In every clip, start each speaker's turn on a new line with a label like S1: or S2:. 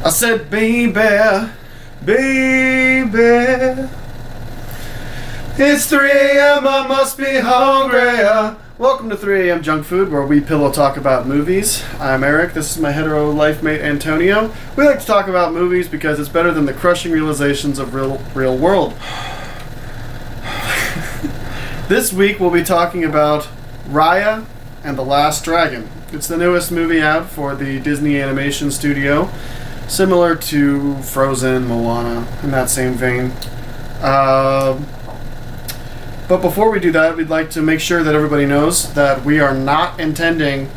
S1: I said, baby, it's 3 a.m. I must be hungry. Welcome to 3 a.m. Junk Food, where we pillow talk about movies. I'm Eric. This is my hetero life mate Antonio. We like to talk about movies because it's better than the crushing realizations of real world. This week we'll be talking about Raya and the Last Dragon. It's the newest movie out for the Disney Animation Studio, similar to Frozen, Moana, in that same vein. But before we do that, we'd like to make sure that everybody knows that we are not intending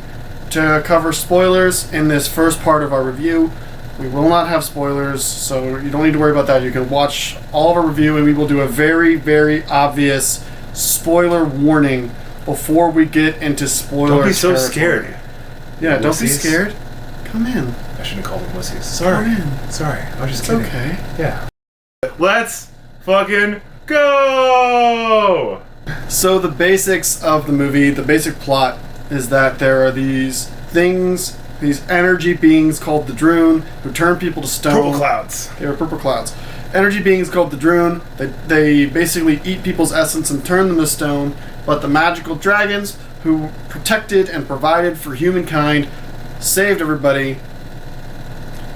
S1: to cover spoilers in this first part of our review. We will not have spoilers, so you don't need to worry about that. You can watch all of our review, and we will do a very, very obvious spoiler warning before we get into spoiler
S2: Don't be so
S1: territory.
S2: scared.
S1: Yeah, don't be scared. Come in.
S2: I shouldn't call them wussies. Sorry.
S1: Come in.
S2: Sorry. I was just
S1: It's
S2: kidding.
S1: okay.
S2: Yeah. Let's fucking go!
S1: So the basics of the movie, the basic plot, is that there are these things, these energy beings called the Droon, who turn people to stone.
S2: Purple clouds.
S1: They are purple clouds. Energy beings called the Droon. They basically eat people's essence and turn them to stone. But the magical dragons, who protected and provided for humankind, saved everybody,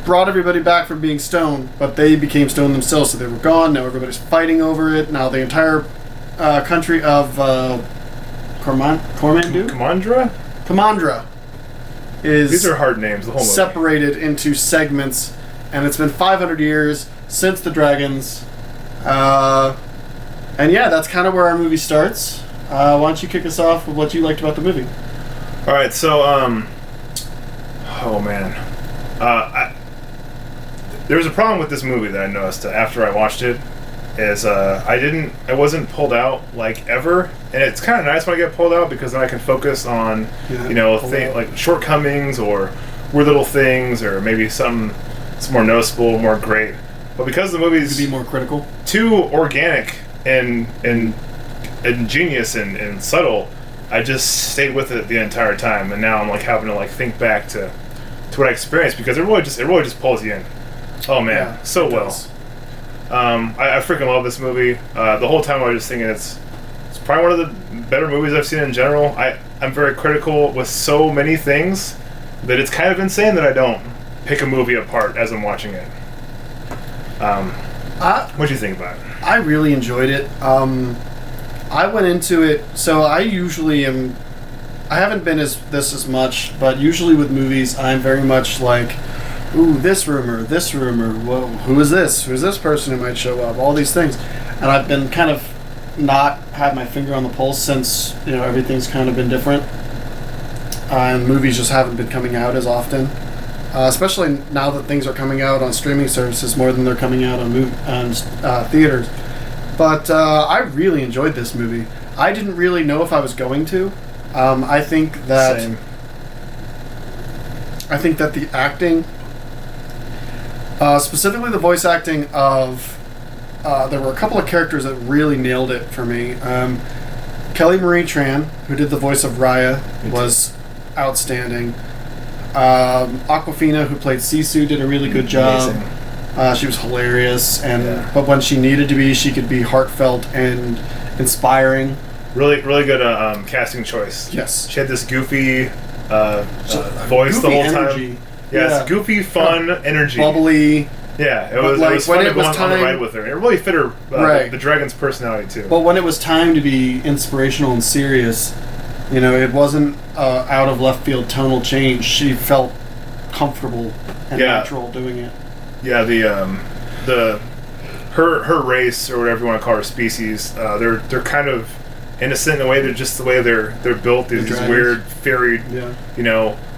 S1: brought everybody back from being stone, but they became stone themselves, so they were gone. Now everybody's fighting over it. Now the entire country of Kamandra is
S2: These are hard names, the whole movie.
S1: separated into segments, and it's been 500 years since the dragons. And yeah, that's kind of where our movie starts. Why don't you kick us off with what you liked about the movie?
S2: Alright, so, oh man. There was a problem with this movie that I noticed after I watched it, is I wasn't pulled out like ever, and it's kind of nice when I get pulled out because then I can focus on like shortcomings or weird little things or maybe something that's more noticeable, more great. But because the movie's
S1: To be more critical.
S2: too organic and ingenious and subtle, I just stayed with it the entire time, and now I'm like having to like think back to what I experienced because it really just pulls you in. Oh man,
S1: Yeah,
S2: so
S1: it
S2: well.
S1: does.
S2: I freaking love this movie. The whole time I was just thinking it's probably one of the better movies I've seen in general. I'm very critical with so many things that it's kind of insane that I don't pick a movie apart as I'm watching it. What do you think about it?
S1: I really enjoyed it. I went into it, so I usually am. I haven't been as much, but usually with movies, I'm very much like, ooh, this rumor. Whoa, who is this? Who is this person who might show up? All these things, and I've been kind of not had my finger on the pulse since everything's kind of been different, and movies just haven't been coming out as often. Especially now that things are coming out on streaming services more than they're coming out on theaters. But I really enjoyed this movie. I didn't really know if I was going to. I think that
S2: Same.
S1: the acting, specifically the voice acting of, there were a couple of characters that really nailed it for me. Kelly Marie Tran, who did the voice of Raya, was outstanding. Awkwafina, who played Sisu, did a really good job.
S2: Amazing.
S1: She was hilarious, but when she needed to be, she could be heartfelt and inspiring.
S2: Really good casting choice.
S1: Yes.
S2: She had this goofy voice
S1: Goofy
S2: the whole
S1: energy.
S2: time. Yeah, it's goofy, fun energy.
S1: Bubbly.
S2: Yeah, it
S1: But,
S2: was
S1: like,
S2: fun
S1: when
S2: to
S1: it
S2: go
S1: was
S2: on the
S1: time-
S2: ride with her. It really fit her,
S1: Right.
S2: the dragon's personality too.
S1: But when it was time to be inspirational and serious, it wasn't out of left field tonal change. She felt comfortable and natural doing it.
S2: Yeah, her race, or whatever you want to call her species, they're kind of innocent in a way. They're just the way they're built. These weird fairy,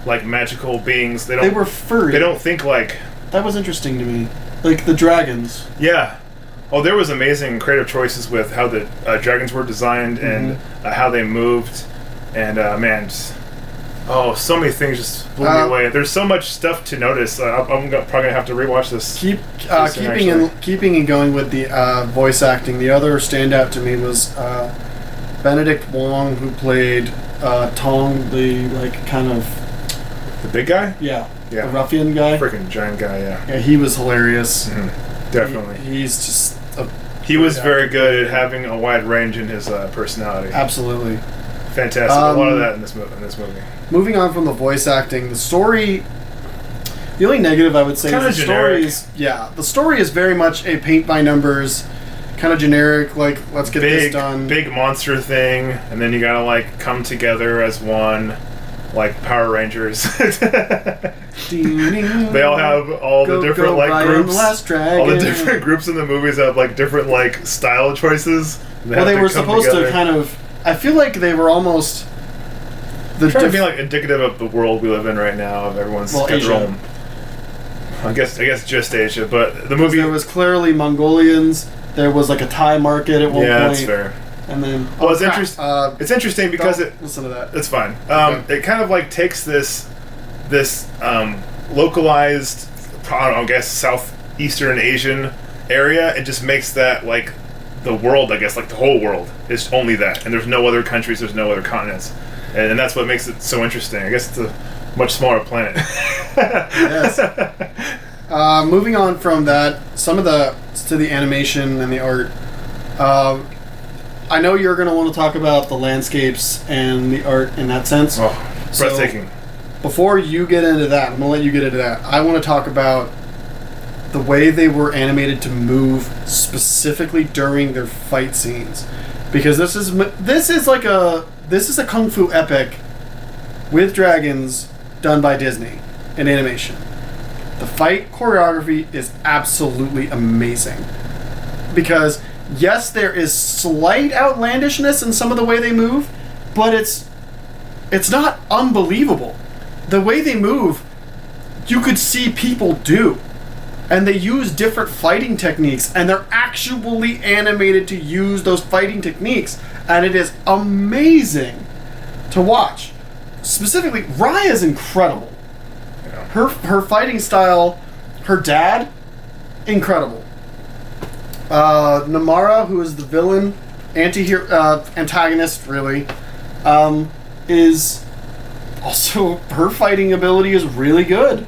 S2: like magical beings. They
S1: were furry.
S2: They don't think like.
S1: That was interesting to me. Like the dragons.
S2: Yeah. Oh, there was amazing creative choices with how the dragons were designed and how they moved, and man, so many things just blew me away. There's so much stuff to notice. I'm probably gonna have to rewatch this.
S1: Keeping and going with the voice acting. The other standout to me was Benedict Wong, who played Tong, the kind of
S2: the big guy.
S1: Yeah.
S2: Yeah.
S1: The ruffian guy.
S2: Freaking giant guy, yeah.
S1: Yeah, he was hilarious.
S2: Mm-hmm. Definitely.
S1: He's just
S2: he was very good at having a wide range in his personality.
S1: Absolutely.
S2: Fantastic. A lot of that in this movie.
S1: Moving on from the voice acting, the story. The only negative I would say is the story is the story is very much a paint by numbers, kind of generic. Like, let's get this done.
S2: Big monster thing, and then you gotta like come together as one, like Power Rangers. They all have all the different like groups. All the different groups in the movies have like different like style choices.
S1: They were supposed to kind of. I feel like they were almost.
S2: Trying to be like indicative of the world we live in right now. Of everyone's got their own. I guess just Asia, but the movie.
S1: There was clearly Mongolians. There was like a Thai market at one point.
S2: Yeah, that's fair.
S1: And then
S2: it's interesting. It's interesting because
S1: listen to that.
S2: It's fine. It kind of like takes this localized, I guess Southeastern Asian area and just makes that like the world. I guess like the whole world is only that, and there's no other countries. There's no other continents, and that's what makes it so interesting. I guess it's a much smaller planet.
S1: Yes. Moving on from that, to the animation and the art. I know you're going to want to talk about the landscapes and the art in that sense.
S2: Oh, breathtaking.
S1: Before you get into that, I'm going to let you get into that. I want to talk about the way they were animated to move specifically during their fight scenes, because this is a kung fu epic with dragons done by Disney in animation. The fight choreography is absolutely amazing. Because, yes, there is slight outlandishness in some of the way they move, but it's not unbelievable. The way they move, you could see people do. And they use different fighting techniques, and they're actually animated to use those fighting techniques. And it is amazing to watch. Specifically, Raya is incredible. Yeah. Her fighting style, her dad, incredible. Namara, who is the villain, antagonist, really, is also, her fighting ability is really good.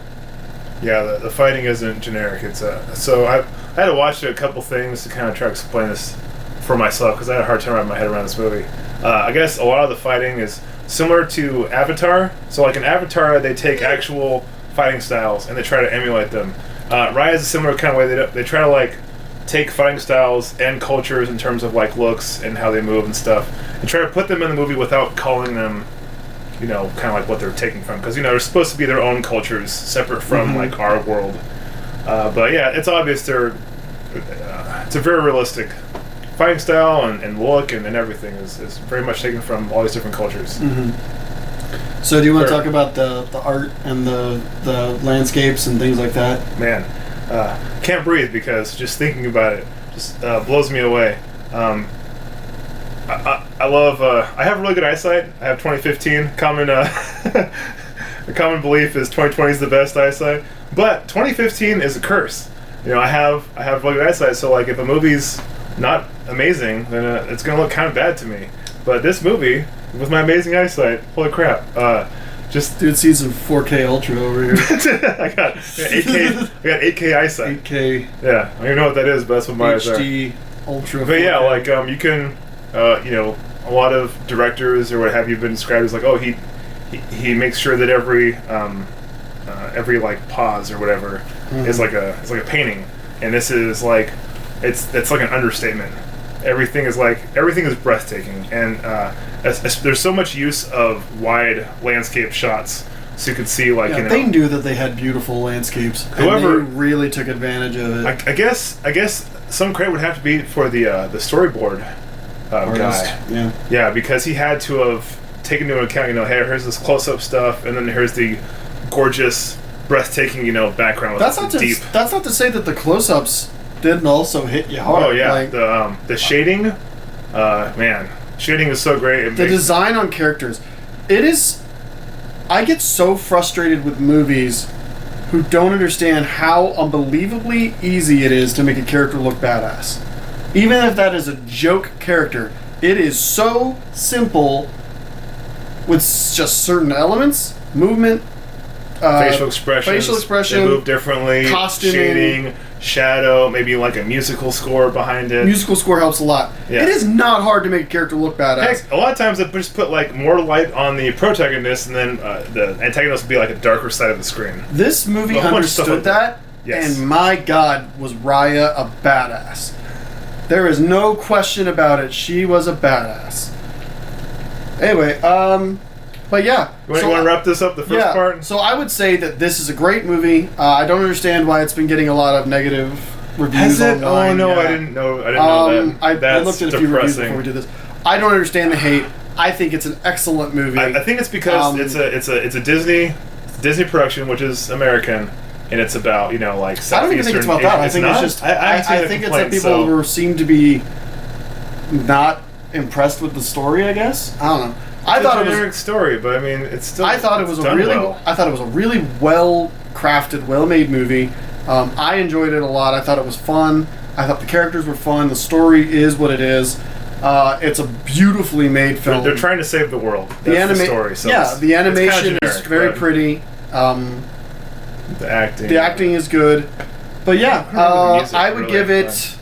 S2: Yeah, the fighting isn't generic. It's so I had to watch a couple things to kind of try to explain this for myself because I had a hard time wrapping my head around this movie. I guess a lot of the fighting is similar to Avatar. So like in Avatar, they take actual fighting styles and they try to emulate them. Raya is a similar kind of way. They try to like take fighting styles and cultures in terms of like looks and how they move and stuff, and try to put them in the movie without calling them, you know, kind of like what they're taking from. Because, you know, they're supposed to be their own cultures, separate from, like, our world. But, yeah, it's obvious it's a very realistic fighting style and look and everything is very much taken from all these different cultures.
S1: Mm-hmm. So do you want to talk about the art and the landscapes and things like that?
S2: Man, can't breathe because just thinking about it just blows me away. I love. I have really good eyesight. I have 2015. The common belief is 2020 is the best eyesight, but 2015 is a curse. You know, I have really good eyesight, so like if a movie's not amazing, then it's gonna look kind of bad to me. But this movie, with my amazing eyesight, holy crap! Just
S1: dude sees some 4K Ultra over here.
S2: I got 8K. I got 8K eyesight.
S1: 8K.
S2: Yeah, I don't even know what that is, but that's what my eyes are.
S1: HD Ultra.
S2: But yeah, like you can. You know, a lot of directors or what have you been described as like, oh, he makes sure that every like pause or whatever is like a painting, and this is like it's like an understatement. Everything is breathtaking, and there's so much use of wide landscape shots, so you could see like
S1: they knew that they had beautiful landscapes.
S2: Whoever
S1: and they really took advantage of it.
S2: I guess some credit would have to be for the storyboard. Guy. Yeah, because he had to have taken into account, you know, hey, here's this close-up stuff, and then here's the gorgeous, breathtaking, you know, background.
S1: That's not to say that the close-ups didn't also hit you hard.
S2: Oh yeah, like, the shading, man, shading is so great.
S1: The design on characters, it is. I get so frustrated with movies who don't understand how unbelievably easy it is to make a character look badass. Even if that is a joke character, it is so simple with just certain elements, movement,
S2: facial expression. They move differently.
S1: Costuming.
S2: Shading. Shadow. Maybe like a musical score behind it.
S1: Musical score helps a lot. Yeah. It is not hard to make a character look badass.
S2: Heck, a lot of times they just put like more light on the protagonist, and then the antagonist will be like a darker side of the screen.
S1: This movie understood that, yes. And my God, was Raya a badass. There is no question about it. She was a badass. Anyway, but yeah.
S2: You want to wrap this up, the first part?
S1: So I would say that this is a great movie. I don't understand why it's been getting a lot of negative reviews online.
S2: Oh, no, yeah. I didn't know that.
S1: I looked at a few reviews before we did this. I don't understand the hate. I think it's an excellent movie.
S2: I think it's because it's a Disney production, which is American. And it's about, like Southeastern.
S1: I don't even think it's about that. I think it's just. I think it's that people seem to be not impressed with the story. I guess I don't know.
S2: I thought it was a generic story, but I mean, it's still.
S1: I thought it was a really well crafted, well made movie. I enjoyed it a lot. I thought it was fun. I thought the characters were fun. The story is what it is. It's a beautifully made film.
S2: They're trying to save the world. That's the story. So
S1: the animation is very pretty.
S2: The acting
S1: is good, but yeah, I would give it.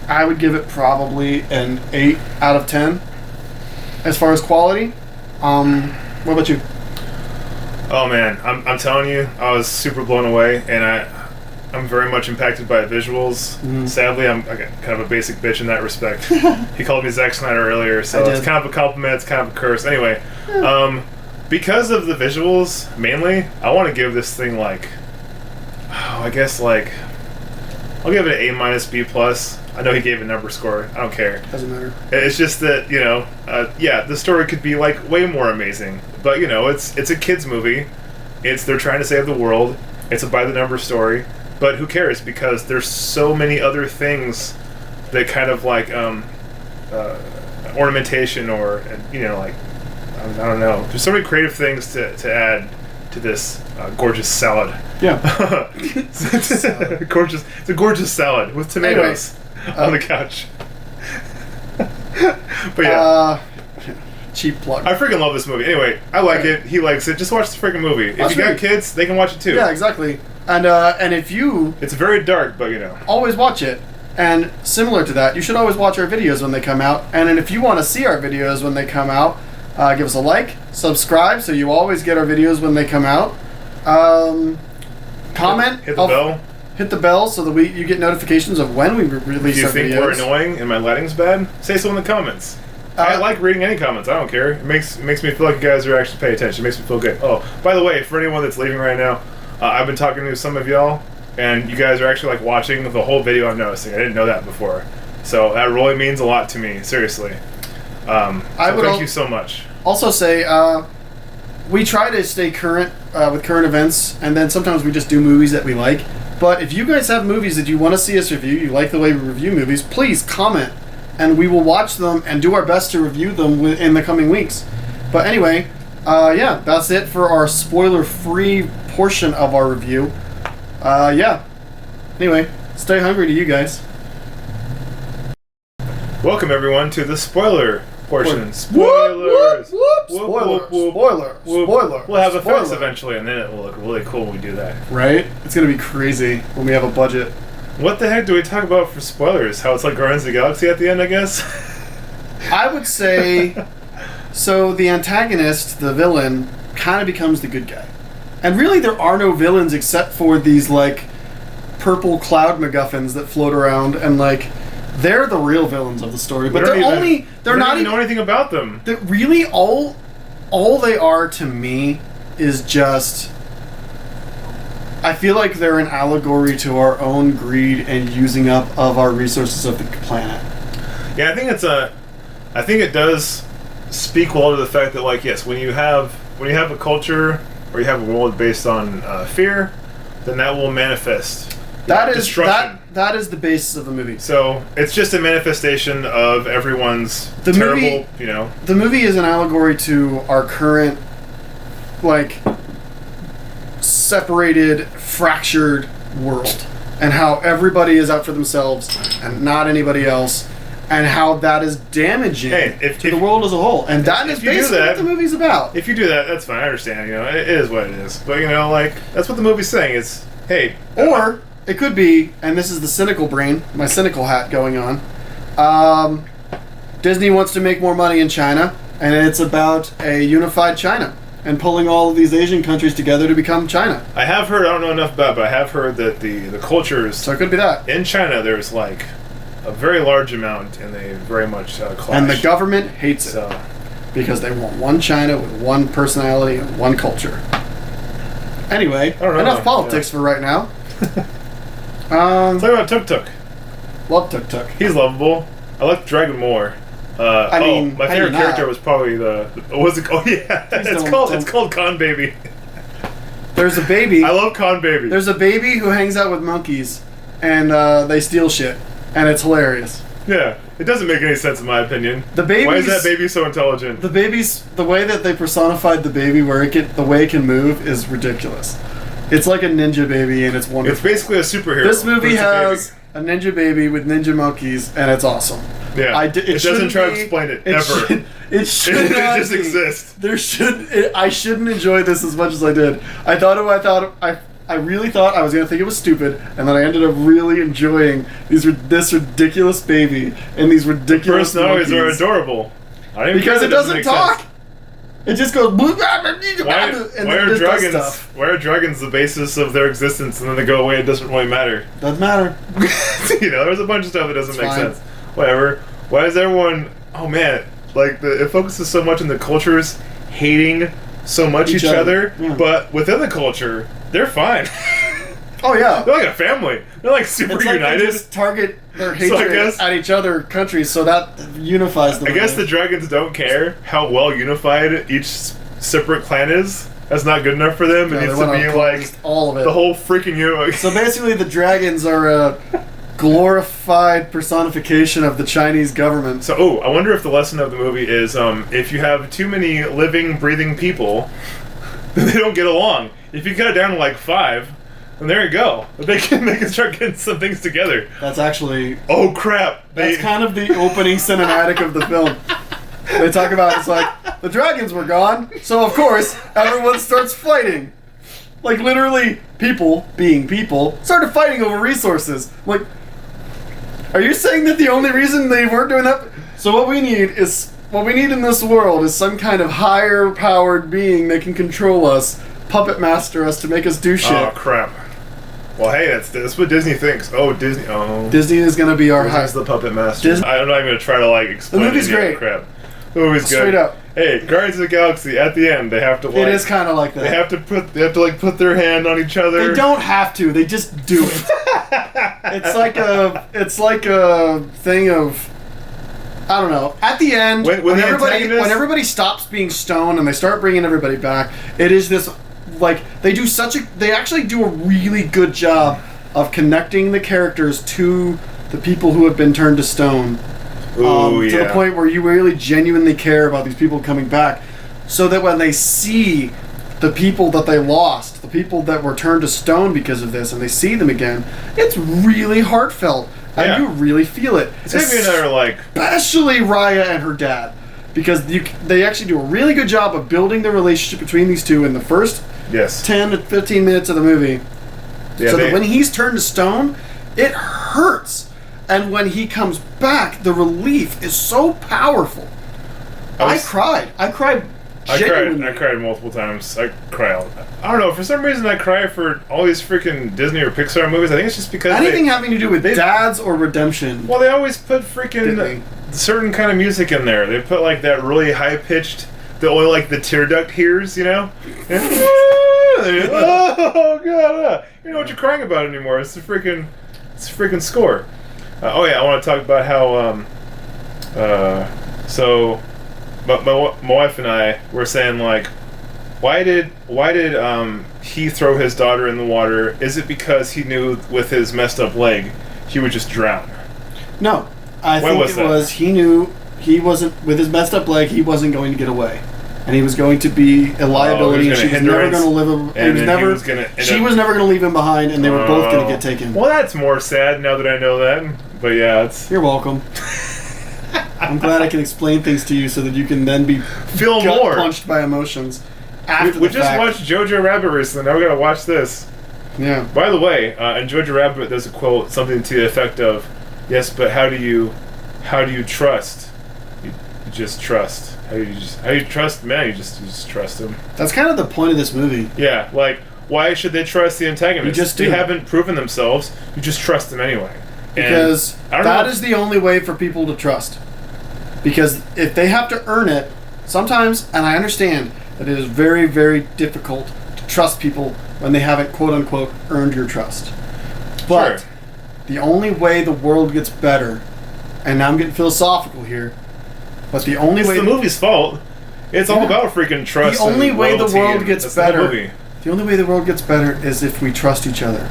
S1: I would give it probably an 8 out of 10 as far as quality. What about you?
S2: Oh man, I'm telling you, I was super blown away, and I'm very much impacted by visuals. Mm-hmm. Sadly, I'm kind of a basic bitch in that respect. He called me Zack Snyder earlier, so it's kind of a compliment. It's kind of a curse. Anyway. Because of the visuals, mainly, I want to give this thing I'll give it an A- B+. I know he gave a number score. I don't care.
S1: Doesn't matter.
S2: It's just that, the story could be, way more amazing. But, it's a kid's movie. They're trying to save the world. It's a by-the-number story. But who cares? Because there's so many other things that kind of, ornamentation or, I don't know. There's so many creative things to add to this gorgeous salad.
S1: Yeah.
S2: Gorgeous. It's a gorgeous salad with tomatoes on the couch. But yeah.
S1: Cheap plug.
S2: I freaking love this movie. Anyway, I like it. He likes it. Just watch the freaking movie. If you got kids, they can watch it too.
S1: Yeah, exactly. And if you...
S2: It's very dark, but
S1: always watch it. And similar to that, you should always watch our videos when they come out. And then if you want to see our videos when they come out, give us a like, subscribe, so you always get our videos when they come out. Comment.
S2: Hit the bell.
S1: Hit the bell so that you get notifications of when we release our videos.
S2: Do you think we're annoying and my lighting's bad? Say so in the comments. I like reading any comments. I don't care. It makes me feel like you guys are actually paying attention. It makes me feel good. Oh, by the way, for anyone that's leaving right now, I've been talking to some of y'all, and you guys are actually watching the whole video. I'm noticing. I didn't know that before. So that really means a lot to me. Seriously. Thank you so much.
S1: Also say, we try to stay current with current events, and then sometimes we just do movies that we like. But if you guys have movies that you want to see us review, you like the way we review movies, please comment, and we will watch them and do our best to review them in the coming weeks. But anyway, that's it for our spoiler-free portion of our review. Anyway, stay hungry to you guys.
S2: Welcome everyone to the spoiler portion. Spoilers!
S1: Spoiler!
S2: We'll have effects eventually, and then it will look really cool when we do that.
S1: Right? It's gonna be crazy when we have a budget.
S2: What the heck do we talk about for spoilers? How it's like Guardians of the Galaxy at the end, I guess?
S1: I would say... So the antagonist, the villain, kind of becomes the good guy. And really there are no villains except for these, purple cloud MacGuffins that float around, and, they're the real villains of the story, but they're not even
S2: know anything about them.
S1: Really, all they are to me is just. I feel like they're an allegory to our own greed and using up of our resources of the planet.
S2: Yeah, I think it does speak well to the fact that, yes, when you have a culture or you have a world based on fear, then that will manifest. Destruction.
S1: That is the basis of the movie.
S2: So it's just a manifestation of everyone's terrible.
S1: The movie is an allegory to our current, separated, fractured world, and how everybody is out for themselves and not anybody else. and how that is damaging to the world as a whole. And that is basically what the movie's about.
S2: If you do that, that's fine. I understand. You know, it is what it is. But you know, like that's what the movie's saying. It's hey,
S1: or it could be, and this is the cynical brain, my cynical hat going on. Disney wants to make more money in China, and it's about a unified China and pulling all of these Asian countries together to become China.
S2: I have heard. I don't know enough about it, but I have heard that the cultures.
S1: So it could be that
S2: in China, there's like a very large amount, and they very much clash.
S1: And the government hates it because they want one China with one personality and one culture. Anyway, enough politics for right now.
S2: Talk about Tuk Tuk.
S1: Love Tuk Tuk.
S2: He's lovable. I like Dragon more.
S1: I mean,
S2: my favorite character was probably what's it called? Oh yeah, it's called Con Baby.
S1: There's a baby.
S2: I love Con Baby.
S1: There's a baby who hangs out with monkeys, and they steal shit, and it's hilarious.
S2: Yeah, it doesn't make any sense in my opinion. Why is that baby so intelligent?
S1: The way that they personified the baby, the way it can move, is ridiculous. It's like a ninja baby, and it's wonderful.
S2: It's basically a superhero.
S1: This movie has a ninja baby with ninja monkeys, and it's awesome.
S2: Yeah, it doesn't try to explain it ever.
S1: It should not
S2: just exist.
S1: I shouldn't enjoy this as much as I did. I really thought I was gonna think it was stupid, and then I ended up really enjoying this ridiculous baby and these ridiculous
S2: personalities are adorable.
S1: Because it doesn't talk. Sense. It just goes.
S2: Why are dragons the basis of their existence, and then they go away? It doesn't really matter.
S1: Doesn't matter.
S2: You know, there's a bunch of stuff that doesn't make sense. Whatever. Why is everyone? Oh man, like it focuses so much on the cultures hating so much each other, but within the culture, they're fine.
S1: Oh yeah,
S2: they're like a family. They're like super united.
S1: They just target their hatred at each other countries, so that unifies them.
S2: I guess the dragons don't care how well unified each separate clan is. That's not good enough for them. It needs to be like
S1: all of it,
S2: the whole freaking universe.
S1: So basically, the dragons are a glorified personification of the Chinese government.
S2: So, I wonder if the lesson of the movie is if you have too many living, breathing people, then they don't get along. If you cut it down to like 5. And there you go. They can start getting some things together.
S1: That's actually...
S2: Oh, crap.
S1: That's kind of the opening cinematic of the film. They talk about, it's like, the dragons were gone, so of course, everyone starts fighting. Like, literally, people, being people, started fighting over resources. Like, are you saying that the only reason they weren't doing that... So what we need in this world is some kind of higher-powered being that can control us, puppet master us to make us do shit.
S2: Oh, crap. Well, hey, that's what Disney thinks. Oh, Disney. Oh,
S1: Disney is going to be our
S2: Disney's the puppet master. I'm not even going to try to explain.
S1: The movie's great.
S2: Crap. The movie's good.
S1: Straight up.
S2: Hey, Guardians of the Galaxy. At the end, they have to
S1: It is kind of like that.
S2: They have to put their hand on each other.
S1: They don't have to. They just do it. It's like a thing of. I don't know. At the end, when everybody stops being stoned and they start bringing everybody back, it is this. They actually do a really good job of connecting the characters to the people who have been turned to stone. To the point where you really genuinely care about these people coming back, so that when they see the people that they lost, the people that were turned to stone because of this, and they see them again, it's really heartfelt, and you really feel it. Especially Raya and her dad, because they actually do a really good job of building the relationship between these two in the first 10 to 15 minutes of the movie. So that when he's turned to stone, it hurts. And when he comes back, the relief is so powerful. I cried genuinely.
S2: I cried multiple times. I cry. I don't know. For some reason, I cry for all these freaking Disney or Pixar movies. I think it's just because
S1: anything having to do with dads or redemption.
S2: Well, they always put freaking certain kind of music in there. They put that really high pitched, the only the tear duct hears, you know. Oh god! You know what you're crying about anymore? It's the freaking score. I want to talk about how so my wife and I were saying why did he throw his daughter in the water? Is it because he knew with his messed up leg he would just drown?
S1: No, I think it was he knew he wasn't, with his messed up leg, he wasn't going to get away. And he was going to be a liability, and she was never going to live. She was never going to leave him behind, and they were both going to get taken.
S2: Well, that's more sad now that I know that. But yeah, it's.
S1: You're welcome. I'm glad I can explain things to you so that you can then be
S2: Feel more
S1: punched by emotions. After
S2: we
S1: the
S2: just
S1: fact.
S2: watched Jojo Rabbit recently. Now we gotta watch this.
S1: Yeah.
S2: By the way, in Jojo Rabbit, there's a quote, something to the effect of, "Yes, but how do you trust? You just trust. How do you trust men? You just trust them."
S1: That's kind of the point of this movie.
S2: Yeah, like why should they trust the antagonist?
S1: You just do.
S2: They haven't proven themselves. You just trust them anyway.
S1: Because that is the only way for people to trust. Because if they have to earn it, sometimes, and I understand that it is very, very difficult to trust people when they haven't, quote-unquote, earned your trust. But
S2: Sure.
S1: the only way the world gets better, and now I'm getting philosophical here, but the only way...
S2: It's the movie's fault. It's all about freaking trust.
S1: The only
S2: and
S1: way the
S2: loyalty,
S1: world
S2: and
S1: gets
S2: that's the whole
S1: better...
S2: movie.
S1: The only way the world gets better is if we trust each other.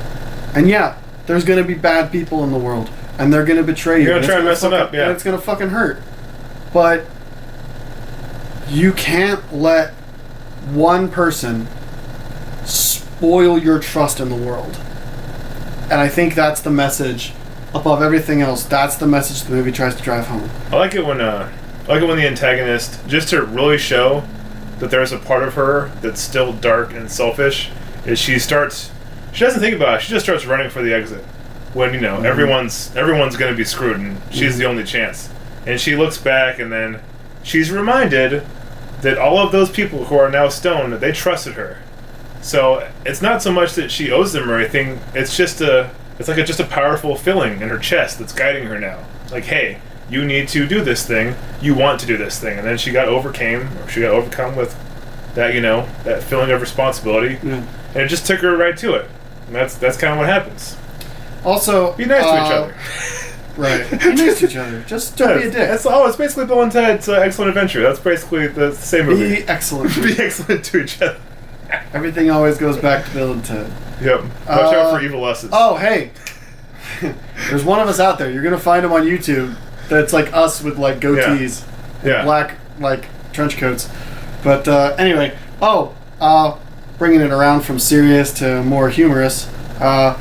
S1: And yeah, there's going to be bad people in the world, and they're going to betray you.
S2: You're gonna try and mess them up, yeah.
S1: And it's going to fucking hurt. But you can't let one person spoil your trust in the world. And I think that's the message above everything else. That's the message the movie tries to drive home.
S2: I like it when the antagonist, just to really show that there's a part of her that's still dark and selfish, is she doesn't think about it, she just starts running for the exit. When, everyone's going to be screwed and she's the only chance. And she looks back and then she's reminded that all of those people who are now stoned, they trusted her. So it's not so much that she owes them or anything, it's just a powerful feeling in her chest that's guiding her now. Like, hey, you need to do this thing, you want to do this thing. And then she got overcome with that, that feeling of responsibility.
S1: Yeah.
S2: And it just took her right to it. And that's kind of what happens.
S1: Also,
S2: be nice to each other.
S1: Right. Be nice to each other. Just don't be a dick.
S2: It's basically Bill and Ted's Excellent Adventure. That's basically the same movie.
S1: Be excellent.
S2: Be excellent to each other.
S1: Everything always goes back to Bill and Ted.
S2: Yep. Watch out for evil lessons.
S1: Oh, hey. There's one of us out there. You're going to find him on YouTube that's like us with like goatees and black like trench coats. But anyway, bringing it around from serious to more humorous, I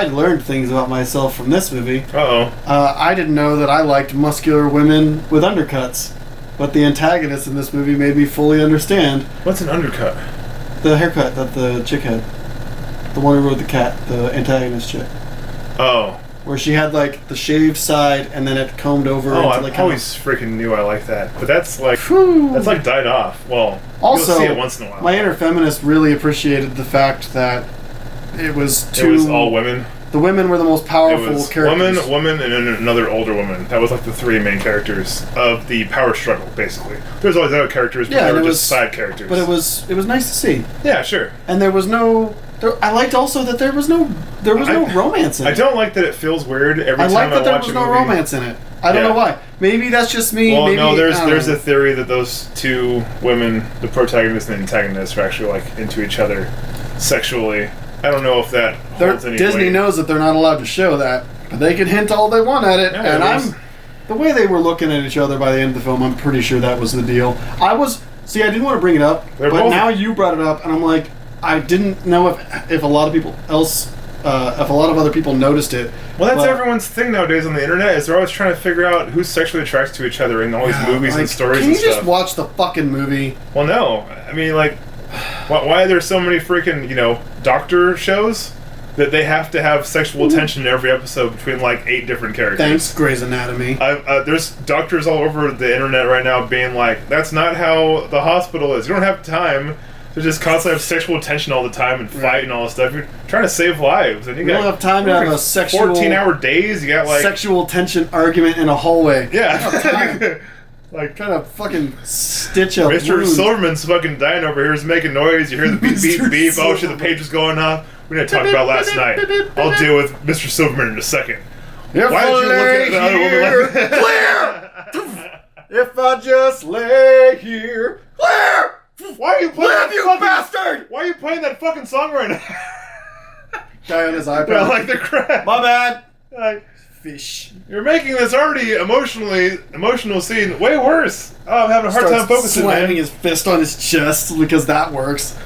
S1: learned things about myself from this movie. I didn't know that I liked muscular women with undercuts, but the antagonist in this movie made me fully understand.
S2: What's an undercut?
S1: The haircut that the chick had. The one who rode the cat, the antagonist chick.
S2: Oh.
S1: Where she had like the shaved side and then it combed over.
S2: Oh,
S1: into,
S2: I always freaking knew I liked that, but that's like died off. Well,
S1: also,
S2: you'll see it once in a while.
S1: My inner feminist really appreciated the fact that it was
S2: all women.
S1: The women were the most powerful characters.
S2: Woman, and then another older woman. That was like the three main characters of the power struggle, basically. There's always other characters, but they were just side characters.
S1: But it was nice to see.
S2: Yeah, sure.
S1: And there was no. I liked also that there was no romance in it.
S2: I don't like that it feels weird every time I watch a movie.
S1: I like that there was no romance in it. I don't know why. Maybe that's just me.
S2: Well,
S1: maybe,
S2: no, there's a theory that those two women, the protagonist and the antagonist, are actually like into each other sexually. I don't know if that holds any
S1: Disney
S2: weight.
S1: knows that they're not allowed to show that, but they can hint all they want at it.
S2: Yeah,
S1: and the way they were looking at each other by the end of the film, I'm pretty sure that was the deal. I didn't want to bring it up, but now you brought it up, and I'm like, I didn't know if a lot of other people noticed it.
S2: Well, that's everyone's thing nowadays on the internet, is they're always trying to figure out who's sexually attracted to each other in all these movies and stories and stuff.
S1: Can you just watch the fucking movie?
S2: Well, no. I mean, like, why are there so many freaking, doctor shows that they have to have sexual tension in every episode between, like, 8 different characters?
S1: Thanks, Grey's Anatomy.
S2: There's doctors all over the internet right now being like, that's not how the hospital is. You don't have time to just constantly have sexual tension all the time and fight and all this stuff. You're trying to save lives. And you
S1: don't have time to have a sexual...
S2: 14-hour days. You got, like...
S1: sexual tension argument in a hallway.
S2: Yeah.
S1: Like, trying to fucking stitch up
S2: Mr.
S1: wounds.
S2: Silverman's fucking dying over here. He's making noise. You hear the beep, beep, beep. Oh, shit, the page is going off. We didn't talk about last night. I'll deal with Mr. Silverman in a second. Why did you look at the other woman like
S1: Claire! If I just lay here... Claire!
S2: Why are you playing
S1: that you bastard?
S2: Why are you playing that fucking song right now?
S1: Guy on his iPad.
S2: I like the crap.
S1: My bad.
S2: Like,
S1: fish.
S2: You're making this already emotional scene way worse. Oh, I'm having a hard time focusing.
S1: Slamming his fist on his chest because that works.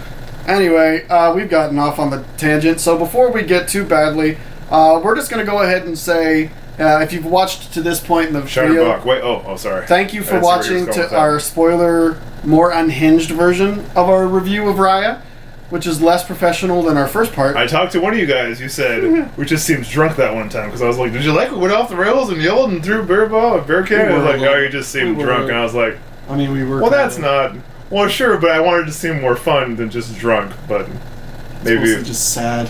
S1: Anyway, we've gotten off on the tangent. So before we get too badly, we're just going to go ahead and say, If you've watched to this point in the video,
S2: Shutterbach. Wait, oh, sorry.
S1: thank you for watching to our spoiler, more unhinged version of our review of Raya, which is less professional than our first part.
S2: I talked to one of you guys. You said we just seemed drunk that one time because I was like, "Did you like it? Went off the rails and yelled and threw bear can?" I was like, "No, you just seemed drunk." And I was like,
S1: I mean, we were.
S2: Well, that's not. Well, sure, but I wanted to seem more fun than just drunk. But maybe
S1: it's just sad.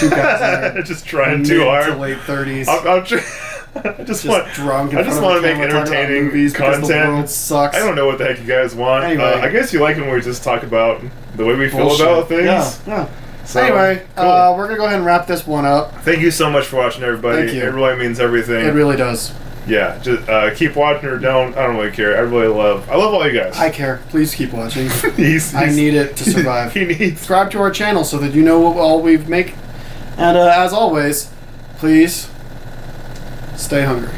S1: 2 guys
S2: just trying too hard.
S1: To late 30s.
S2: I just want
S1: drunk.
S2: I just want to make entertaining
S1: movies
S2: content.
S1: The world sucks.
S2: I don't know what the heck you guys want.
S1: Anyway.
S2: I guess you like it when we just talk about the way we feel about things.
S1: Yeah.
S2: So,
S1: anyway,
S2: cool.
S1: we're gonna go ahead and wrap this one up.
S2: Thank you so much for watching, everybody.
S1: Thank you.
S2: It really means everything.
S1: It really does.
S2: Yeah, just keep watching or don't. I don't really care. I love all you guys.
S1: I care. Please keep watching.
S2: he's,
S1: I need it to survive.
S2: He needs.
S1: Subscribe to our channel so that you know what all we make. And as always, please stay hungry.